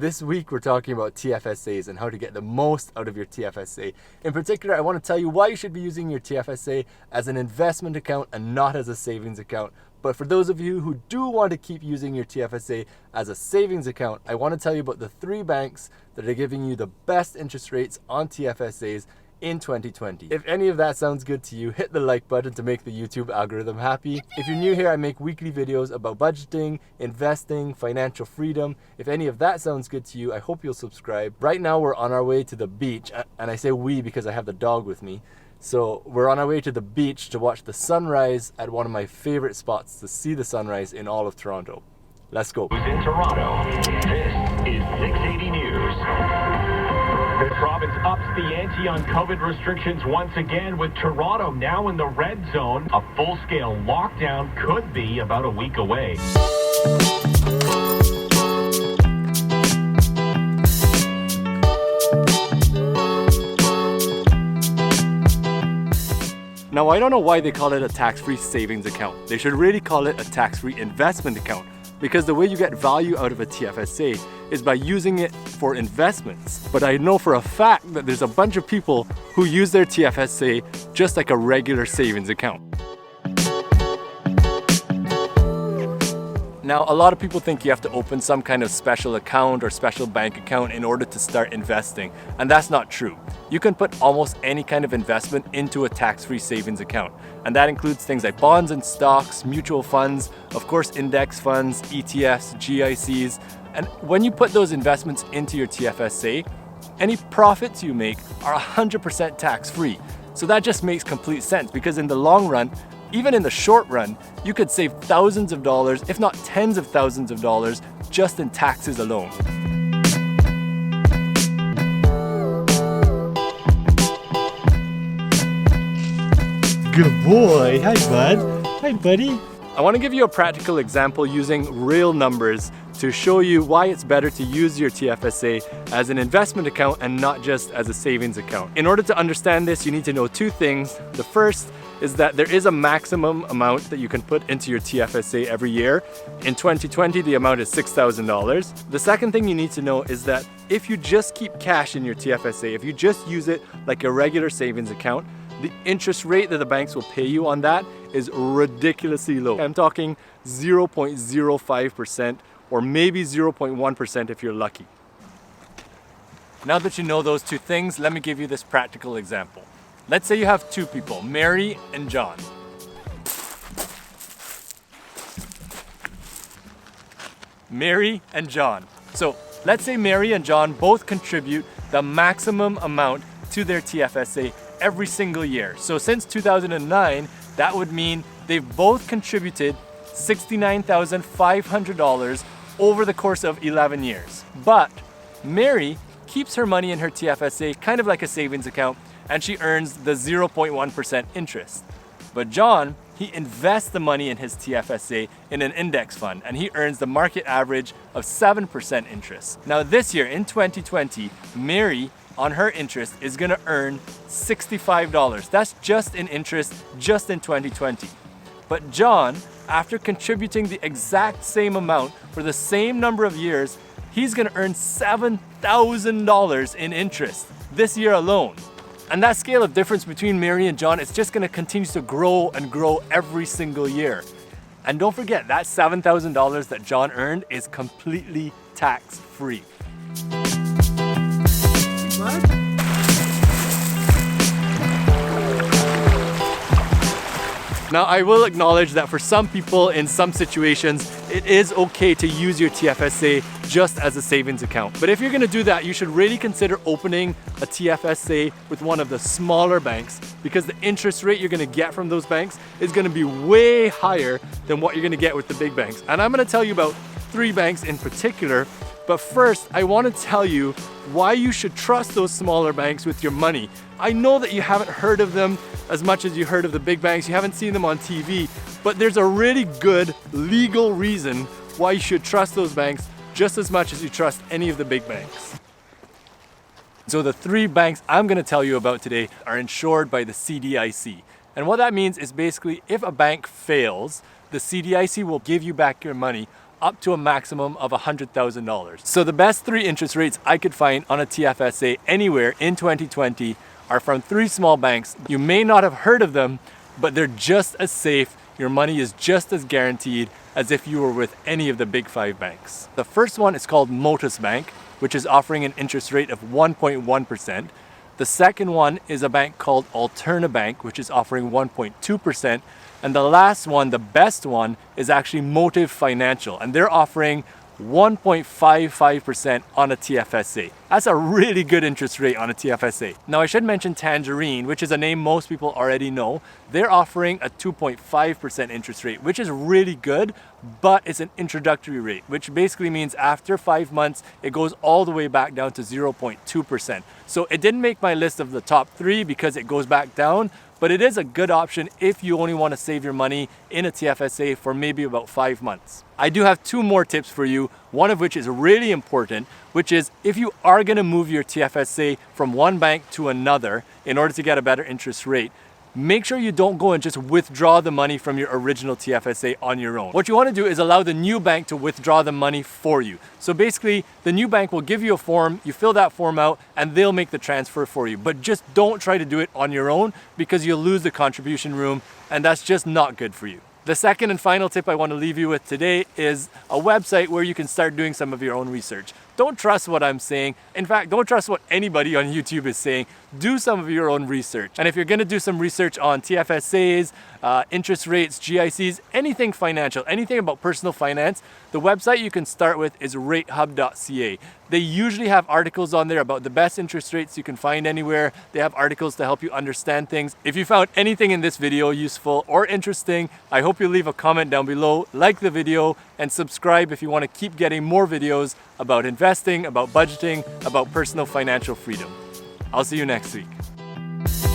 This week we're talking about TFSAs and how to get the most out of your TFSA. In particular, I want to tell you why you should be using your TFSA as an investment account and not as a savings account. But for those of you who do want to keep using your TFSA as a savings account, I want to tell you about the 3 banks that are giving you the best interest rates on TFSAs in 2020. If any of that sounds good to you, hit the like button to make the YouTube algorithm happy. If you're new here, I make weekly videos about budgeting, investing, financial freedom. If any of that sounds good to you, I hope you'll subscribe. Right now we're on our way to the beach, and I say we because I have the dog with me. So we're on our way to the beach to watch the sunrise at one of my favorite spots to see the sunrise in all of Toronto. Let's go. Who's in Toronto? This is 680 News. The province ups the ante on COVID restrictions once again, with Toronto now in the red zone. A full-scale lockdown could be about a week away. Now, I don't know why they call it a tax-free savings account. They should really call it a tax-free investment account, because the way you get value out of a TFSA is by using it for investments. But I know for a fact that there's a bunch of people who use their TFSA just like a regular savings account. Now, a lot of people think you have to open some kind of special account or special bank account in order to start investing, and that's not true. You can put almost any kind of investment into a tax-free savings account, and that includes things like bonds and stocks, mutual funds, of course index funds, ETFs, GICs, and when you put those investments into your TFSA, any profits you make are 100% tax-free. So that just makes complete sense, because in the long run, even in the short run, you could save thousands of dollars, if not tens of thousands of dollars, just in taxes alone. Good boy. Hi, bud. Hi, buddy. I want to give you a practical example using real numbers to show you why it's better to use your TFSA as an investment account and not just as a savings account. In order to understand this, you need to know 2 things. The first is that there is a maximum amount that you can put into your TFSA every year. In 2020, the amount is $6,000. The second thing you need to know is that if you just keep cash in your TFSA, if you just use it like a regular savings account, the interest rate that the banks will pay you on that is ridiculously low. I'm talking 0.05% or maybe 0.1% if you're lucky. Now that you know those 2 things, let me give you this practical example. Let's say you have 2 people, Mary and John. Mary and John. So let's say Mary and John both contribute the maximum amount to their TFSA every single year. So since 2009, that would mean they've both contributed $69,500 over the course of 11 years. But Mary keeps her money in her TFSA kind of like a savings account, and she earns the 0.1% interest. But John, he invests the money in his TFSA in an index fund, and he earns the market average of 7% interest. Now this year, in 2020, Mary, on her interest, is gonna earn $65. That's just in interest, just in 2020. But John, after contributing the exact same amount for the same number of years, he's gonna earn $7,000 in interest this year alone. And that scale of difference between Mary and John is just gonna continue to grow and grow every single year. And don't forget, that $7,000 that John earned is completely tax-free. Now, I will acknowledge that for some people in some situations, it is okay to use your TFSA just as a savings account. But if you're gonna do that, you should really consider opening a TFSA with one of the smaller banks, because the interest rate you're gonna get from those banks is gonna be way higher than what you're gonna get with the big banks. And I'm gonna tell you about 3 banks in particular. But first, I want to tell you why you should trust those smaller banks with your money. I know that you haven't heard of them as much as you heard of the big banks, you haven't seen them on TV, but there's a really good legal reason why you should trust those banks just as much as you trust any of the big banks. So the 3 banks I'm going to tell you about today are insured by the CDIC. And what that means is basically if a bank fails, the CDIC will give you back your money up to a maximum of $100,000. So the best 3 interest rates I could find on a TFSA anywhere in 2020 are from 3 small banks. You may not have heard of them, but they're just as safe. Your money is just as guaranteed as if you were with any of the big 5 banks. The first one is called Motus Bank, which is offering an interest rate of 1.1%. The second one is a bank called Alterna Bank, which is offering 1.2%. And the last one, the best one, is actually Motive Financial, and they're offering 1.55% on a TFSA. That's a really good interest rate on a TFSA. Now I should mention Tangerine, which is a name most people already know. They're offering a 2.5% interest rate, which is really good, but it's an introductory rate, which basically means after 5 months, it goes all the way back down to 0.2%. So it didn't make my list of the top 3 because it goes back down, but it is a good option if you only want to save your money in a TFSA for maybe about 5 months. I do have 2 more tips for you, one of which is really important, which is if you are going to move your TFSA from one bank to another in order to get a better interest rate, make sure you don't go and just withdraw the money from your original TFSA on your own. What you want to do is allow the new bank to withdraw the money for you. So basically, the new bank will give you a form, you fill that form out, and they'll make the transfer for you. But just don't try to do it on your own because you'll lose the contribution room, and that's just not good for you. The second and final tip I want to leave you with today is a website where you can start doing some of your own research. Don't trust what I'm saying. In fact, don't trust what anybody on YouTube is saying. Do some of your own research. And if you're going to do some research on TFSAs, interest rates, GICs, anything financial, anything about personal finance, the website you can start with is ratehub.ca. They usually have articles on there about the best interest rates you can find anywhere. They have articles to help you understand things. If you found anything in this video useful or interesting, I hope you leave a comment down below, like the video, and subscribe if you want to keep getting more videos about investing, about budgeting, about personal financial freedom. I'll see you next week.